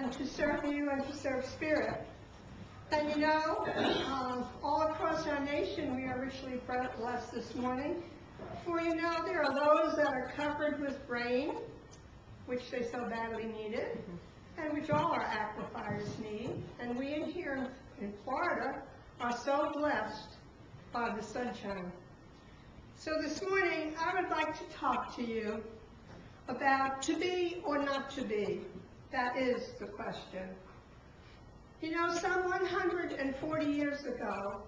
and to serve you and to serve Spirit. And you know, all across our nation we are richly blessed this morning. For you know, there are those that are covered with rain, which they so badly needed, and which all our aquifers need. And we in here in Florida are so blessed by the sunshine. So this morning, I would like to talk to you about to be or not to be. That is the question. You know, some 140 years ago,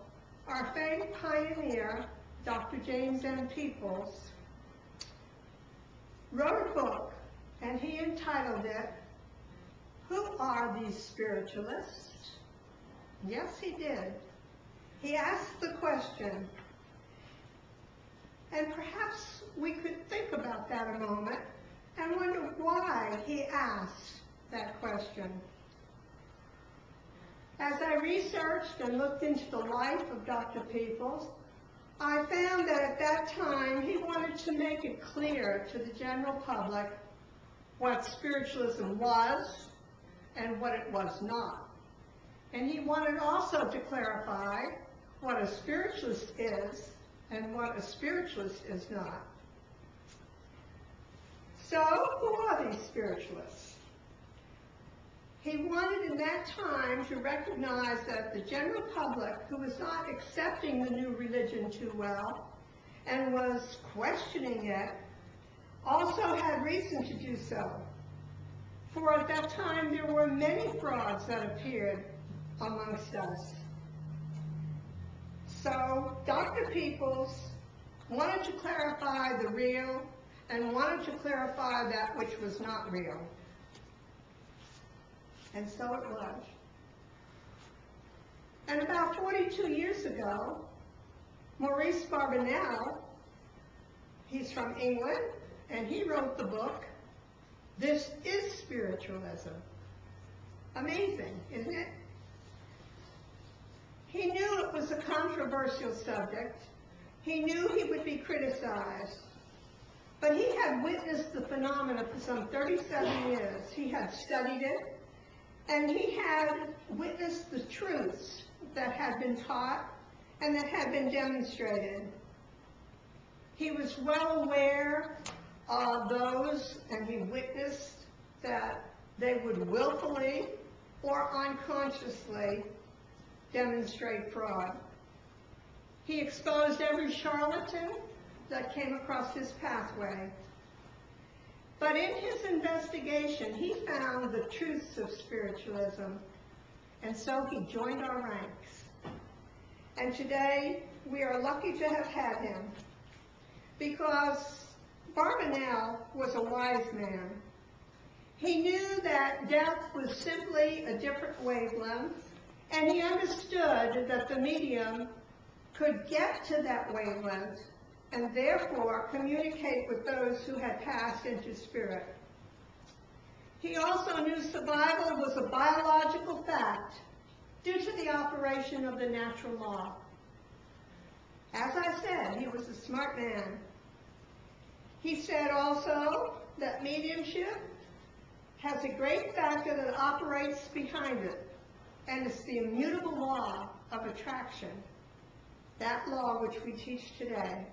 our faith pioneer, Dr. James M. Peoples, wrote a book, and he entitled it, "Who Are These Spiritualists?" Yes, he did. He asked the question, and perhaps we could think about that a moment and wonder why he asked that question. As I researched and looked into the life of Dr. Peoples, I found that at that time he wanted to make it clear to the general public what spiritualism was and what it was not. And he wanted also to clarify what a spiritualist is and what a spiritualist is not. So, who are these spiritualists? He wanted in that time to recognize that the general public, who was not accepting the new religion too well and was questioning it, also had reason to do so. For at that time there were many frauds that appeared amongst us. So Dr. Peoples wanted to clarify the real and wanted to clarify that which was not real. And so it was. And about 42 years ago, Maurice Barbanel, he's from England, and he wrote the book, "This is Spiritualism." Amazing, isn't it? He knew it was a controversial subject. He knew he would be criticized. But he had witnessed the phenomena for some 37 years. He had studied it, and he had witnessed the truths that had been taught and that had been demonstrated. He was well aware of those, and he witnessed that they would willfully or unconsciously demonstrate fraud. He exposed every charlatan that came across his pathway. But in his investigation, he found the truths of spiritualism, and so he joined our ranks. And today, we are lucky to have had him, because Barbanel was a wise man. He knew that death was simply a different wavelength, and he understood that the medium could get to that wavelength and therefore communicate with those who had passed into spirit. He also knew survival was a biological fact due to the operation of the natural law. As I said, he was a smart man. He said also that mediumship has a great factor that operates behind it, and it's the immutable law of attraction, that law which we teach today.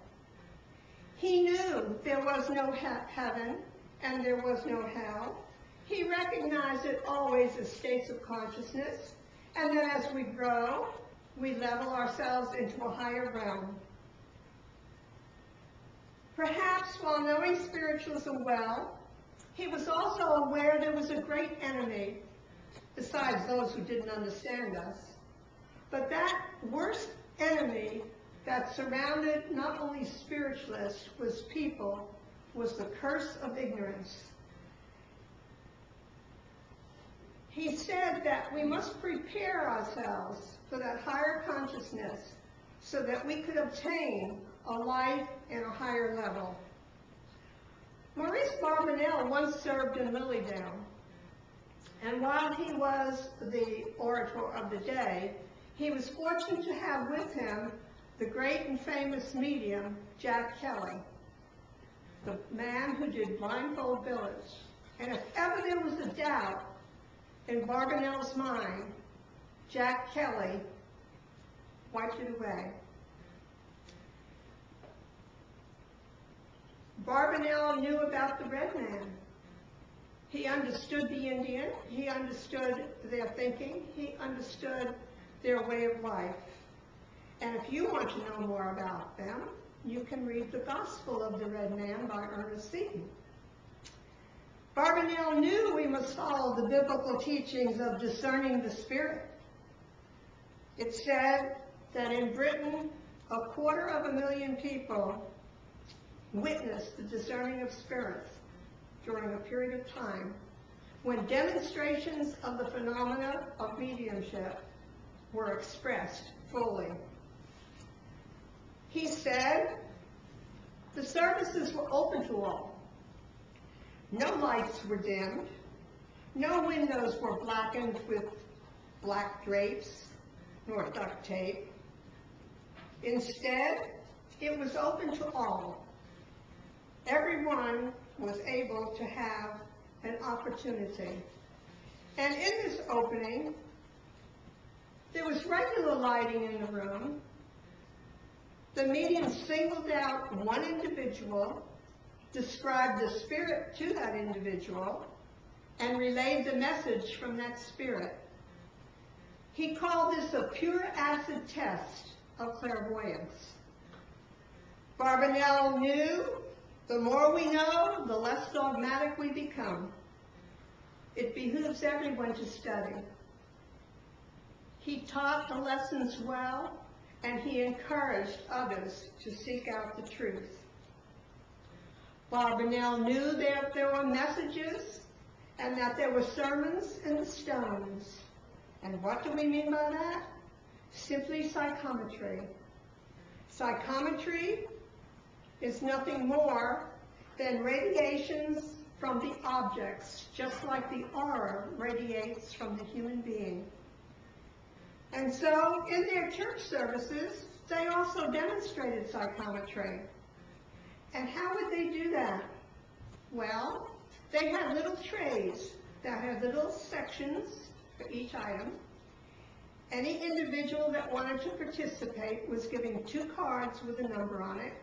He knew there was no heaven and there was no hell. He recognized it always as states of consciousness, and that as we grow, we level ourselves into a higher realm. Perhaps while knowing spiritualism well, he was also aware there was a great enemy, besides those who didn't understand us. But that worst enemy that surrounded not only spiritualists, was the curse of ignorance. He said that we must prepare ourselves for that higher consciousness so that we could obtain a life in a higher level. Maurice Barbanel once served in Lilydale, and while he was the orator of the day, he was fortunate to have with him the great and famous medium, Jack Kelly, the man who did blindfold village. And if ever there was a doubt in Barbanel's mind, Jack Kelly wiped it away. Barbanel knew about the red man. He understood the Indian, he understood their thinking, he understood their way of life. And if you want to know more about them, you can read The Gospel of the Red Man by Ernest Seton. Barbanel knew we must follow the biblical teachings of discerning the spirit. It said that in Britain, 250,000 people witnessed the discerning of spirits during a period of time when demonstrations of the phenomena of mediumship were expressed fully. He said the services were open to all. No lights were dimmed. No windows were blackened with black drapes nor duct tape. Instead, it was open to all. Everyone was able to have an opportunity. And in this opening, there was regular lighting in the room. The medium singled out one individual, described the spirit to that individual, and relayed the message from that spirit. He called this a pure acid test of clairvoyance. Barbanel knew the more we know, the less dogmatic we become. It behooves everyone to study. He taught the lessons well, and he encouraged others to seek out the truth. Barbanel knew that there were messages and that there were sermons in the stones. And what do we mean by that? Simply psychometry. Psychometry is nothing more than radiations from the objects, just like the aura radiates from the human being. And so, in their church services, they also demonstrated psychometry. And how would they do that? Well, they had little trays that had little sections for each item. Any individual that wanted to participate was given 2 cards with a number on it.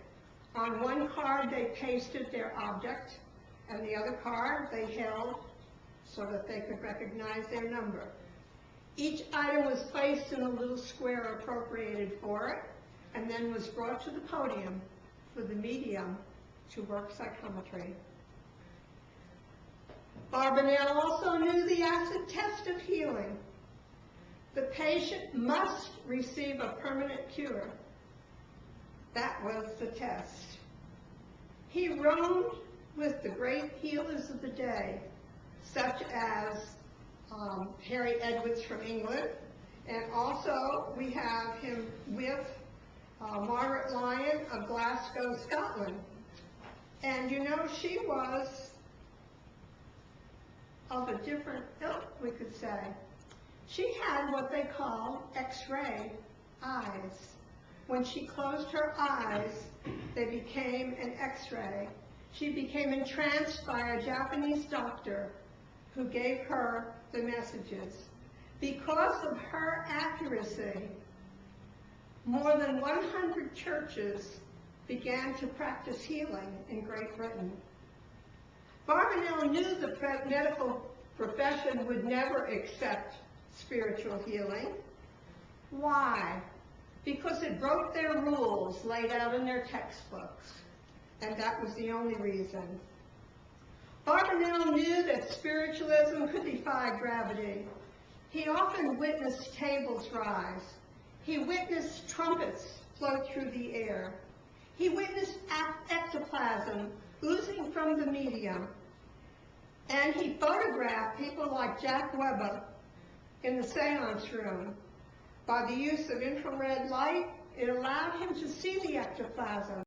On one card, they pasted their object, and the other card they held so that they could recognize their number. Each item was placed in a little square appropriated for it, and then was brought to the podium for the medium to work psychometry. Barbanel also knew the acid test of healing. The patient must receive a permanent cure. That was the test. He roamed with the great healers of the day, such as Harry Edwards from England, and also we have him with Margaret Lyon of Glasgow, Scotland. And you know, she was of a different ilk, we could say. She had what they call X-ray eyes. When she closed her eyes, they became an X-ray. She became entranced by a Japanese doctor who gave her the messages. Because of her accuracy, more than 100 churches began to practice healing in Great Britain. Barbanel knew the medical profession would never accept spiritual healing. Why? Because it broke their rules laid out in their textbooks, and that was the only reason. Barbanel knew that spiritualism could defy gravity. He often witnessed tables rise. He witnessed trumpets float through the air. He witnessed ectoplasm oozing from the medium. And he photographed people like Jack Weber in the seance room. By the use of infrared light, it allowed him to see the ectoplasm.